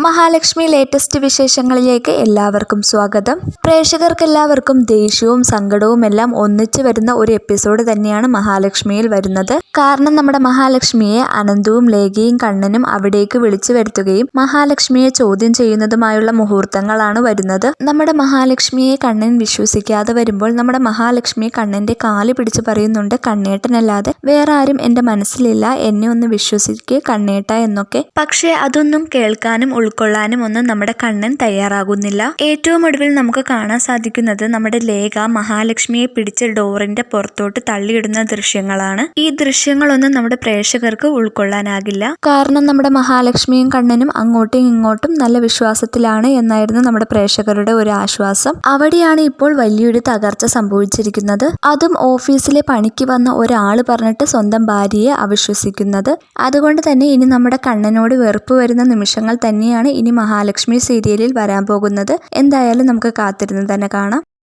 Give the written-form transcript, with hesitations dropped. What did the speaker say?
Mahalakshmi latest വിശേഷങ്ങളിലേക്ക് എല്ലാവർക്കും സ്വാഗതം. പ്രേക്ഷകർക്കെല്ലാവർക്കും ദേഷ്യവും സങ്കടവും എല്ലാം ഒന്നിച്ചു വരുന്ന ഒരു എപ്പിസോഡ് തന്നെയാണ് മഹാലക്ഷ്മിയിൽ വരുന്നത്. കാരണം നമ്മുടെ മഹാലക്ഷ്മിയെ അനന്തവും ലേഖയും കണ്ണനും അവിടേക്ക് വിളിച്ചു വരുത്തുകയും മഹാലക്ഷ്മിയെ ചോദ്യം ചെയ്യുന്നതുമായുള്ള മുഹൂർത്തങ്ങളാണ് വരുന്നത്. നമ്മുടെ മഹാലക്ഷ്മിയെ കണ്ണൻ വിശ്വസിക്കാതെ വരുമ്പോൾ നമ്മുടെ മഹാലക്ഷ്മി കണ്ണന്റെ കാല് പിടിച്ച് പറയുന്നുണ്ട്, കണ്ണേട്ടനല്ലാതെ വേറെ ആരും എൻ്റെ മനസ്സിലില്ല, എന്നെ ഒന്ന് വിശ്വസിക്ക് കണ്ണേട്ട എന്നൊക്കെ. പക്ഷേ അതൊന്നും കേൾക്കാനും ഉൾക്കൊള്ളാനും ഒന്നും നമ്മുടെ കണ്ണൻ തയ്യാറാകുന്നില്ല. ഏറ്റവും ഒടുവിൽ നമുക്ക് കാണാൻ സാധിക്കുന്നത് നമ്മുടെ ലേഖ മഹാലക്ഷ്മിയെ പിടിച്ച് ഡോറിന്റെ പുറത്തോട്ട് തള്ളിയിടുന്ന ദൃശ്യങ്ങളാണ്. ഈ ദൃശ്യങ്ങളൊന്നും നമ്മുടെ പ്രേക്ഷകർക്ക് ഉൾക്കൊള്ളാനാകില്ല. കാരണം നമ്മുടെ മഹാലക്ഷ്മിയും കണ്ണനും അങ്ങോട്ടും ഇങ്ങോട്ടും നല്ല വിശ്വാസത്തിലാണ് എന്നായിരുന്നു നമ്മുടെ പ്രേക്ഷകരുടെ ഒരു ആശ്വാസം. അവിടെയാണ് ഇപ്പോൾ വലിയൊരു തകർച്ച സംഭവിച്ചിരിക്കുന്നത്. അതും ഓഫീസിലെ പണിക്ക് വന്ന ഒരാൾ പറഞ്ഞിട്ട് സ്വന്തം ഭാര്യയെ അവിശ്വസിക്കുന്നത്. അതുകൊണ്ട് തന്നെ ഇനി നമ്മുടെ കണ്ണനോട് വെറുപ്പ് വരുന്ന നിമിഷങ്ങൾ തന്നെയാണ് ഇനി മഹാലക്ഷ്മി സീരിയലിൽ വരാൻ പോകുന്നത്. എന്തായാലും നമുക്ക് കാത്തിരുന്ന് തന്നെ കാണാം.